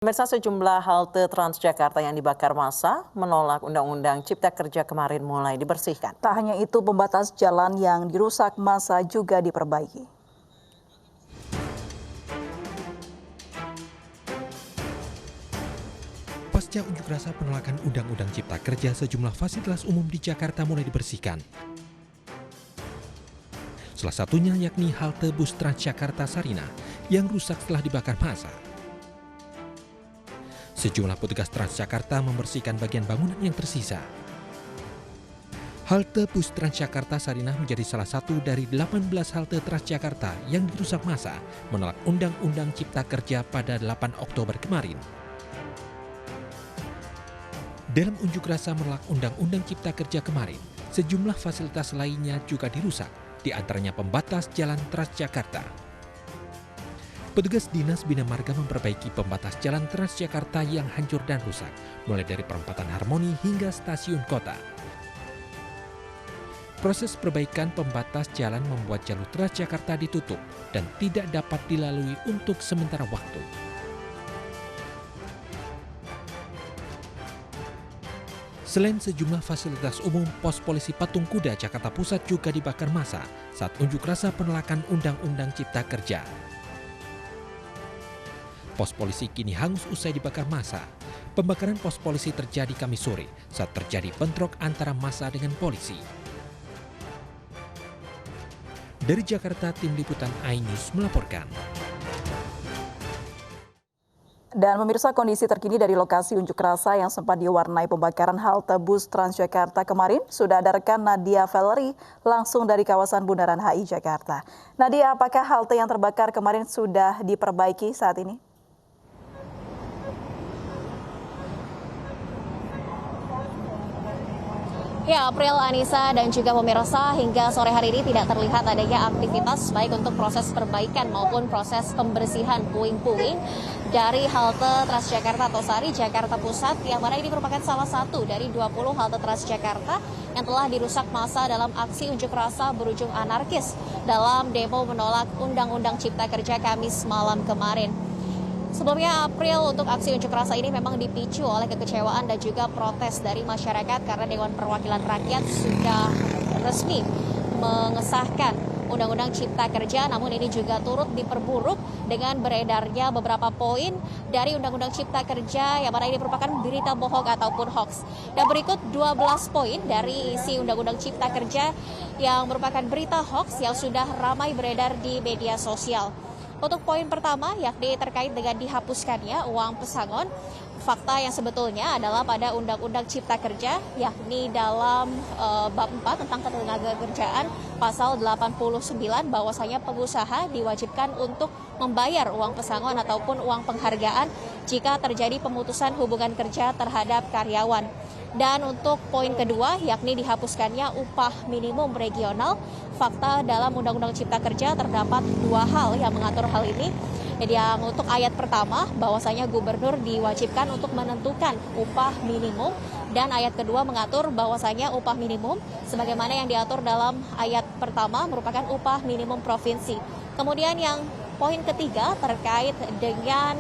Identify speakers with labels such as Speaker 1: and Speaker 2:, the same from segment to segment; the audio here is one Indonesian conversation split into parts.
Speaker 1: Pemirsa, sejumlah halte Transjakarta yang dibakar massa menolak Undang-Undang Cipta Kerja kemarin mulai dibersihkan.
Speaker 2: Tak hanya itu, pembatas jalan yang dirusak massa juga diperbaiki.
Speaker 3: Pasca unjuk rasa penolakan Undang-Undang Cipta Kerja, sejumlah fasilitas umum di Jakarta mulai dibersihkan. Salah satunya yakni halte bus Transjakarta Sarinah yang rusak setelah dibakar massa. Sejumlah petugas Transjakarta membersihkan bagian bangunan yang tersisa. Halte bus Transjakarta Sarinah menjadi salah satu dari 18 halte Transjakarta yang dirusak massa menolak Undang-Undang Cipta Kerja pada 8 Oktober kemarin. Dalam unjuk rasa menolak Undang-Undang Cipta Kerja kemarin, sejumlah fasilitas lainnya juga dirusak, di antaranya pembatas jalan Transjakarta. Petugas Dinas Bina Marga memperbaiki pembatas jalan Transjakarta yang hancur dan rusak, mulai dari perempatan Harmoni hingga stasiun kota. Proses perbaikan pembatas jalan membuat jalur Transjakarta ditutup dan tidak dapat dilalui untuk sementara waktu. Selain sejumlah fasilitas umum, pos polisi Patung Kuda Jakarta Pusat juga dibakar massa saat unjuk rasa penolakan Undang-Undang Cipta Kerja. Pos polisi kini hangus usai dibakar massa. Pembakaran pos polisi terjadi Kamis sore saat terjadi bentrok antara massa dengan polisi. Dari Jakarta, tim liputan iNews melaporkan.
Speaker 2: Dan pemirsa, kondisi terkini dari lokasi unjuk rasa yang sempat diwarnai pembakaran halte bus Transjakarta kemarin, sudah ada rekan Nadia Valery langsung dari kawasan Bundaran HI Jakarta. Nadia, apakah halte yang terbakar kemarin sudah diperbaiki saat ini?
Speaker 4: Ya, April, Anissa, dan juga pemirsa, hingga sore hari ini tidak terlihat adanya aktivitas baik untuk proses perbaikan maupun proses pembersihan puing-puing dari halte Transjakarta Tosari, Jakarta Pusat, yang mana ini merupakan salah satu dari 20 halte Transjakarta yang telah dirusak massa dalam aksi unjuk rasa berujung anarkis dalam demo menolak Undang-Undang Cipta Kerja Kamis malam kemarin. Sebelumnya, April, untuk aksi unjuk rasa ini memang dipicu oleh kekecewaan dan juga protes dari masyarakat karena Dewan Perwakilan Rakyat sudah resmi mengesahkan Undang-Undang Cipta Kerja, namun ini juga turut diperburuk dengan beredarnya beberapa poin dari Undang-Undang Cipta Kerja yang mana ini merupakan berita bohong ataupun hoax. Dan berikut 12 poin dari isi Undang-Undang Cipta Kerja yang merupakan berita hoax yang sudah ramai beredar di media sosial. Untuk poin pertama, yakni terkait dengan dihapuskannya uang pesangon. Fakta yang sebetulnya adalah pada Undang-Undang Cipta Kerja, yakni dalam bab 4 tentang ketenagakerjaan pasal 89, bahwasanya pengusaha diwajibkan untuk membayar uang pesangon ataupun uang penghargaan jika terjadi pemutusan hubungan kerja terhadap karyawan. Dan untuk poin kedua, yakni dihapuskannya upah minimum regional. Fakta dalam Undang-Undang Cipta Kerja terdapat dua hal yang mengatur hal ini. Yang untuk ayat pertama, bahwasanya gubernur diwajibkan untuk menentukan upah minimum, dan ayat kedua mengatur bahwasanya upah minimum sebagaimana yang diatur dalam ayat pertama merupakan upah minimum provinsi. Kemudian yang poin ketiga terkait dengan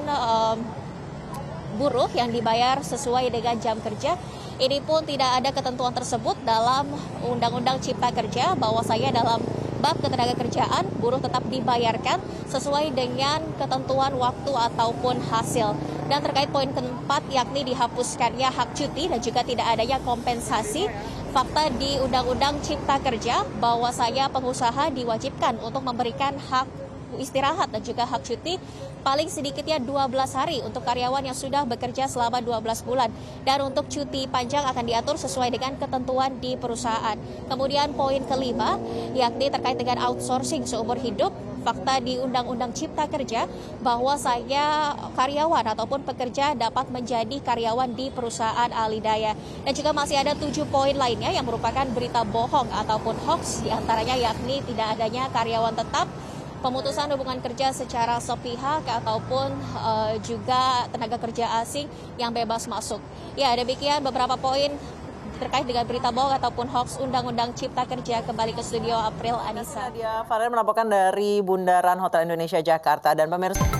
Speaker 4: buruh yang dibayar sesuai dengan jam kerja. Ini pun tidak ada ketentuan tersebut dalam Undang-Undang Cipta Kerja, bahwasanya dalam bab ketenagakerjaan buruh tetap dibayarkan sesuai dengan ketentuan waktu ataupun hasil. Dan terkait poin keempat, yakni dihapuskannya hak cuti dan juga tidak adanya kompensasi. Fakta di Undang-Undang Cipta Kerja bahwasanya pengusaha diwajibkan untuk memberikan hak istirahat dan juga hak cuti paling sedikitnya 12 hari untuk karyawan yang sudah bekerja selama 12 bulan. Dan untuk cuti panjang akan diatur sesuai dengan ketentuan di perusahaan. Kemudian poin kelima, yakni terkait dengan outsourcing seumur hidup. Fakta di Undang-Undang Cipta Kerja bahwasanya karyawan ataupun pekerja dapat menjadi karyawan di perusahaan alidaya. Dan juga masih ada 7 poin lainnya yang merupakan berita bohong ataupun hoax, diantaranya yakni tidak adanya karyawan tetap, pemutusan hubungan kerja secara sepihak, ataupun juga tenaga kerja asing yang bebas masuk. Ya, demikian beberapa poin terkait dengan berita bohong ataupun hoax Undang-Undang Cipta Kerja. Kembali ke studio, April, Anissa.
Speaker 1: Nadia Valery melaporkan dari Bundaran Hotel Indonesia Jakarta. Dan pemirsa.